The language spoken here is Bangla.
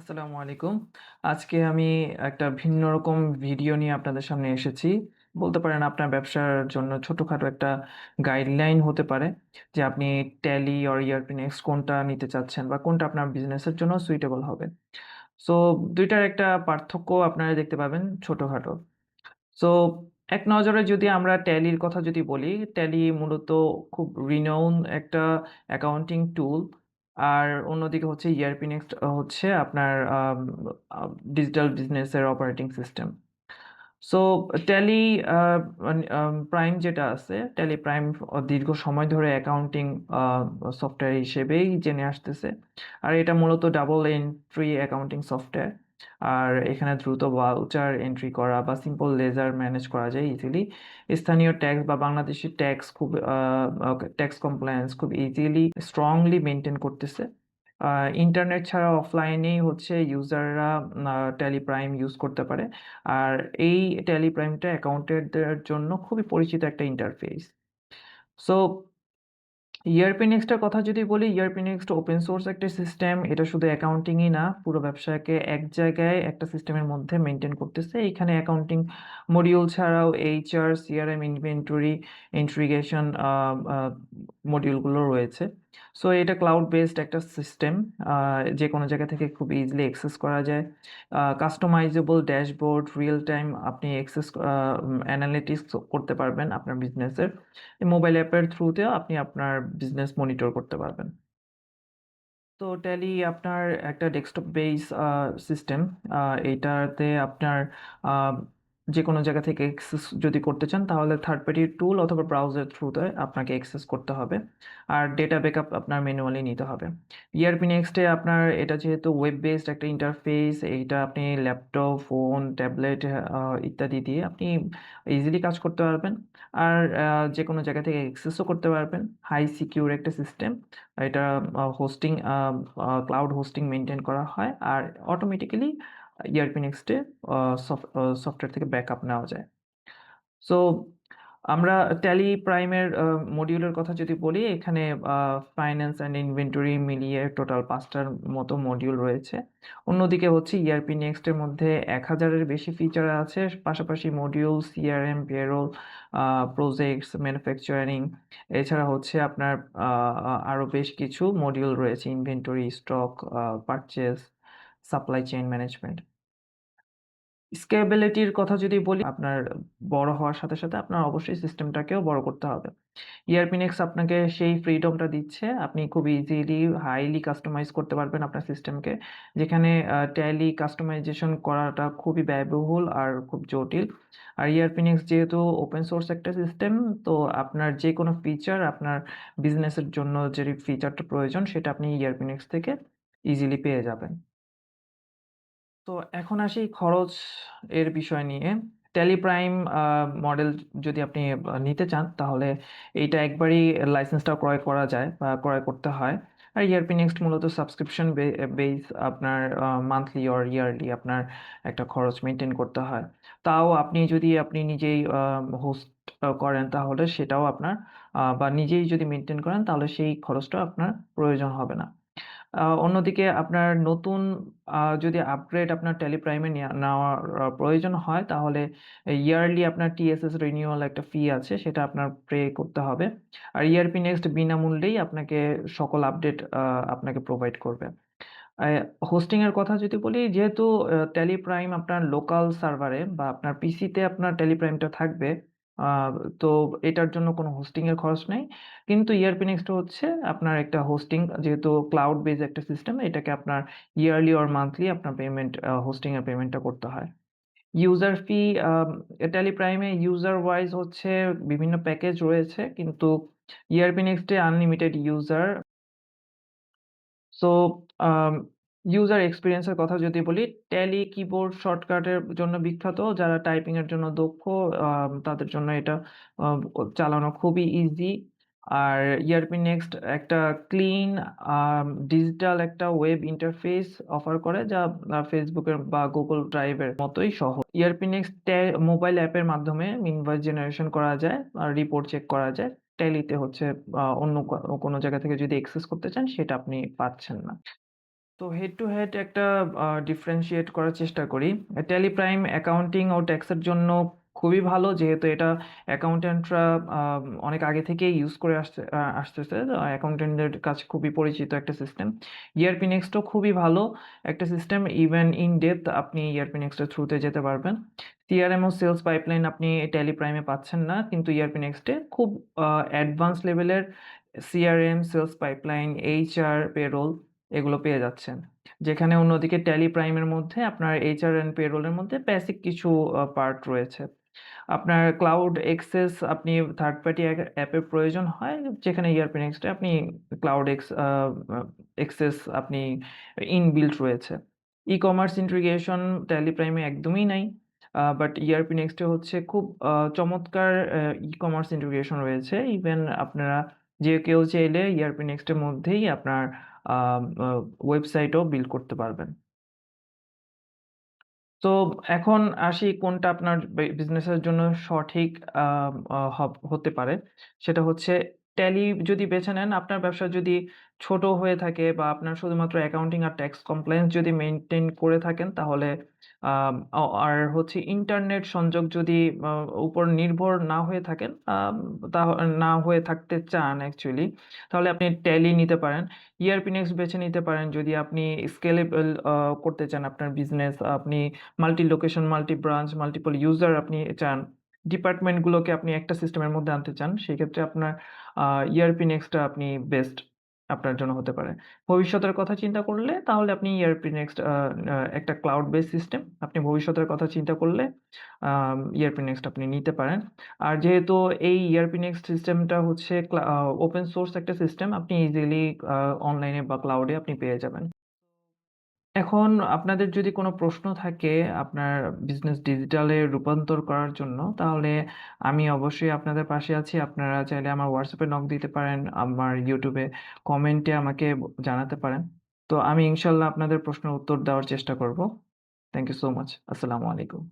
আসসালামু আলাইকুম। আজকে আমি একটা ভিন্ন রকম ভিডিও নিয়ে আপনাদের সামনে এসেছি। বলতে পারেন আপনার ব্যবসার জন্য ছোটখাটো একটা গাইডলাইন হতে পারে যে আপনি ট্যালি অর ERP নেক্সট কোনটা নিতে চাচ্ছেন বা কোনটা আপনার বিজনেসের জন্য সুইটেবল হবে। সো ২ টার একটা পার্থক্য আপনারা দেখতে পাবেন ছোটখাটো। সো এক নজরে যদি আমরা ট্যালির কথা যদি বলি, ট্যালি মূলত খুব রিনাউন একটা অ্যাকাউন্টিং টুল। আর অন্যদিকে হচ্ছে ERP নেক্সট হচ্ছে আপনার ডিজিটাল বিজনেসের অপারেটিং সিস্টেম। সো ট্যালি আ প্রাইম যেটা আছে, ট্যালি প্রাইম দীর্ঘ সময় ধরে অ্যাকাউন্টিং আ সফটওয়্যার হিসেবেই জেনে আসতেছে। আর এটা মূলত ডাবল এন্ট্রি অ্যাকাউন্টিং সফটওয়্যার। আর এখানে দ্রুত ভাউচার এন্ট্রি করা বা সিম্পল লেজার ম্যানেজ করা যায় ইজিলি। স্থানীয় ট্যাক্স বা বাংলাদেশী ট্যাক্স খুব ট্যাক্স কমপ্লায়েন্স খুব ইজিলি স্ট্রংলি মেইনটেইন করতেছে। আ ইন্টারনেট ছাড়া অফলাইনেই হচ্ছে ইউজাররা ট্যালি প্রাইম ইউজ করতে পারে। আর এই ট্যালি প্রাইমটা অ্যাকাউন্টেন্টদের জন্য খুবই পরিচিত একটা ইন্টারফেস। সো ERP নেক্সট এর কথা যদি বলি, ERP নেক্সট ওপেন সোর্স একটা সিস্টেম। এটা শুধু অ্যাকাউন্টিংই না, পুরো ব্যবসাকে এক জায়গায় একটা সিস্টেমের মধ্যে মেইনটেইন করতেছে। এখানে অ্যাকাউন্টিং মডিউল ছাড়াও HR, CRM, ইনভেন্টরি, ইন্টিগ্রেশন আ মডিউলগুলো রয়েছে। সো এটা ক্লাউড বেসড একটা সিস্টেম। আ যেকোনো জায়গা থেকে খুব ইজিলি অ্যাক্সেস করা যায়। কাস্টমাইজেবল ড্যাশবোর্ড, রিয়াল টাইম আপনি অ্যাক্সেস অ্যানালিটিক্স করতে পারবেন আপনার বিজনেসের। মোবাইল অ্যাপের থ্রুতেও আপনি আপনার বিজনেস মনিটর করতে পারবেন। তো ট্যালি আপনার একটা ডেস্কটপ বেস সিস্টেম। আ এইটাতে আপনার আ যেকোনো জায়গা থেকে অ্যাক্সেস যদি করতে চান তাহলে থার্ড পার্টি টুল অথবা ব্রাউজার থ্রুতে আপনাকে অ্যাক্সেস করতে হবে। আর ডেটা ব্যাকআপ আপনার ম্যানুয়ালি নিতে হবে। ERP নেক্সট এ আপনার এটা যেহেতু ওয়েব বেসড একটা ইন্টারফেস, এইটা আপনি ল্যাপটপ, ফোন, ট্যাবলেট ইত্যাদি দিয়ে আপনি ইজিলি কাজ করতে পারবেন। আর যেকোনো জায়গা থেকে অ্যাক্সেসও করতে পারবেন। হাই সিকিউর একটা সিস্টেম। এটা হোস্টিং ক্লাউড হোস্টিং মেইনটেইন করা হয়। আর অটোমেটিক্যালি ERP নেক্সট এ আ সফটওয়্যার থেকে ব্যাকআপ নেওয়া যায়। সো আমরা ট্যালি প্রাইমের মডিউলের কথা যদি বলি, এখানে আ ফাইন্যান্স অ্যান্ড ইনভেন্টরি মিলিয়ে টোটাল ৫ টার মতো মডিউল রয়েছে। অন্যদিকে হচ্ছে ERP নেক্সট এর মধ্যে ১,০০০ এর বেশি ফিচার আছে। পাশাপাশি মডিউল, CRM, পেরোল, আ প্রজেক্টস, ম্যানুফ্যাকচারিং এছাড়া হচ্ছে আপনার আ আ আরো বেশ কিছু মডিউল রয়েছে। Inventory, stock, purchase, supply chain management. স্কেলেবিলিটির কথা যদি বলি, আপনার বড় হওয়ার সাথে, সাথে আপনার অবশ্যই সিস্টেমটাকেও বড় করতে হবে। ERP নেক্সট আপনাকে সেই ফ্রিডমটা দিচ্ছে। আপনি খুব ইজিলি হাইলি কাস্টমাইজ করতে পারবেন আপনার সিস্টেমকে। যেখানে ট্যালি কাস্টমাইজেশন করাটা খুবই ব্যয়বহুল আর খুব জটিল। আর ERP নেক্সট যেহেতু ওপেন সোর্স একটা সিস্টেম, তো আপনার যেকোনো ফিচার আপনার বিজনেসের জন্য যে ফিচারটা প্রয়োজন সেটা আপনি ERP নেক্সট থেকে ইজিলি পেয়ে যাবেন। তো এখন আসি খরচ এর বিষয় নিয়ে। টেলিপ্রাইম মডেল যদি আপনি নিতে চান তাহলে এইটা একবারই লাইসেন্সটা ক্রয় করা যায় বা ক্রয় করতে হয়। আর ERP নেক্সট মূলত সাবস্ক্রিপশন বেইস আপনার মান্থলি অর ইয়ারলি আপনার একটা খরচ মেইনটেইন করতে হয়। তাও আপনি নিজেই হোস্ট করেন তাহলে সেটাও আপনার বা নিজেই যদি মেইনটেইন করেন তাহলে সেই খরচটা আপনার প্রয়োজন হবে না। অন্যদিকে আপনার নতুন যদি আপগ্রেড আপনার টেলিপ্রাইমে নেওয়ার প্রয়োজন হয় তাহলে ইয়ারলি আপনার TSS রিনিউয়াল একটা ফি আছে সেটা আপনার পে করতে হবে। আর ERP নেক্সট বিনামূল্যেই আপনাকে সকল আপডেট আপনাকে প্রোভাইড করবে। আ হোস্টিং এর কথা যদি বলি, যেহেতু টেলিপ্রাইম আপনার লোকাল সার্ভারে বা আপনার পিসিতে আপনার টেলিপ্রাইমটা থাকবে, আ তো এটার জন্য কোনো হোস্টিং এর খরচ নেই। কিন্তু ERP নেক্সট হচ্ছে আপনার একটা হোস্টিং, যেহেতু ক্লাউড বেজ একটা সিস্টেম, এটাকে আপনার ইয়ারলি অর মান্থলি আপনার পেমেন্ট হোস্টিং এর পেমেন্টটা করতে হয়। ইউজার ফি টেলিপ্রাইমে ইউজার ওয়াইজ হচ্ছে বিভিন্ন প্যাকেজ রয়েছে। কিন্তু ERP নেক্সট এ আনলিমিটেড ইউজার। সো আম ইউজার এক্সপেরিয়েন্স এর কথা যদি বলি, ট্যালি কিবোর্ড শর্টকাটের জন্য বিখ্যাত। যারা টাইপিং এর জন্য দক্ষ তাদের জন্য এটা আ চালানো খুবই ইজি। আর ERP নেক্সট একটা ক্লিন ডিজিটাল একটা ওয়েব ইন্টারফেস অফার করে যা Facebook এর বা Google Drive এর মতোই সহজ। ERP নেক্সট মোবাইল অ্যাপের মাধ্যমে ইনভয়েস জেনারেশন করা যায়, আর রিপোর্ট চেক করা যায়। ট্যালিতে হচ্ছে অন্য কোনো জায়গা থেকে যদি অ্যাক্সেস করতে চান সেটা আপনি পাচ্ছেন না। তো হেড টু হেড একটা ডিফারেনশিয়েট করার চেষ্টা করি। ট্যালি প্রাইম অ্যাকাউন্টিং ও ট্যাক্সের জন্য খুবই ভালো, যেহেতু এটা অ্যাকাউন্ট্যান্টরা অনেক আগে থেকেই ইউজ করে আসতেছে। অ্যাকাউন্ট্যান্টদের কাছে খুবই পরিচিত একটা সিস্টেম। ইআরপি নেক্সটও খুবই ভালো একটা সিস্টেম। ইভেন ইন ডেপথ আপনি ইআরপি নেক্সটের থ্রুতে যেতে পারবেন। সিআরএম ও সেলস পাইপলাইন আপনি ট্যালি প্রাইমে পাচ্ছেন না, কিন্তু ইআরপি নেক্সটে খুব অ্যাডভান্স লেভেলের CRM, sales pipeline, HR, payroll এগুলো পেয়ে যাচ্ছেন। যেখানে অন্যদিকে ট্যালি প্রাইমের মধ্যে আপনার এইচআর অ্যান্ড পেরোলের মধ্যে বেসিক কিছু পার্ট রয়েছে। আপনার ক্লাউড এক্সেস আপনি থার্ড পার্টি অ্যাপের প্রয়োজন হয়, যেখানে ইআরপি নেক্সটে আপনি ক্লাউড এক্সেস আপনি ইনবিল্ট রয়েছে। ই-কমার্স ইন্টিগ্রেশন ট্যালি প্রাইমে একদমই নাই। বাট ইআরপি নেক্সটে হচ্ছে খুব চমৎকার ই-কমার্স ইন্টিগ্রেশন রয়েছে। ইভেন আপনারা যে কেউ চাইলে ইআরপি নেক্সটের মধ্যেই আপনার ওয়েবসাইটও বিল্ড করতে পারবেন। তো এখন আসি কোনটা আপনার বিজনেসের জন্য সঠিক আ আ হতে পারে। সেটা হচ্ছে ট্যালি যদি বেছে নেন, আপনার ব্যবসা যদি ছোট হয়ে থাকে বা আপনার শুধুমাত্র অ্যাকাউন্টিং আর ট্যাক্স কমপ্লায়েন্স যদি মেইনটেইন করে থাকেন, তাহলে আর হচ্ছে ইন্টারনেট সংযোগ যদি আ উপর নির্ভর না হয়ে থাকেন, না হয়ে থাকতে চান অ্যাকচুয়ালি, তাহলে আপনি ট্যালি নিতে পারেন। ইআরপি নেক্সট বেছে নিতে পারেন যদি আপনি স্কেলেবল করতে চান আপনার বিজনেস। আপনি multi location, multi branch, multiple user আপনি চান। ডিপার্টমেন্টগুলোকে আপনি একটা সিস্টেমের মধ্যে আনতে চান। সেক্ষেত্রে আপনার আ ERP Next টা আপনি বেস্ট আপনার জন্য হতে পারে। ভবিষ্যতের কথা চিন্তা করলে তাহলে আপনি ERP Next আ আ একটা ক্লাউড বেস সিস্টেম। আপনি ভবিষ্যতের কথা চিন্তা করলে ERP Next আপনি নিতে পারেন। আর যেহেতু এই ERP Next সিস্টেমটা হচ্ছে ওপেন সোর্স একটা সিস্টেম, আপনি ইজিলি আ অনলাইনে বা ক্লাউডে আপনি পেয়ে যাবেন। এখন আপনাদের যদি কোনো প্রশ্ন থাকে আপনার বিজনেস ডিজিটালে রূপান্তর করার জন্য, তাহলে আমি অবশ্যই আপনাদের পাশে আছি। আপনারা চাইলে আমার WhatsApp এ নক দিতে পারেন, আমার YouTube এ কমেন্টে আমাকে জানাতে পারেন। তো আমি ইনশাআল্লাহ আপনাদের প্রশ্নের উত্তর দেওয়ার চেষ্টা করব। Thank you so much. আসসালামু আলাইকুম।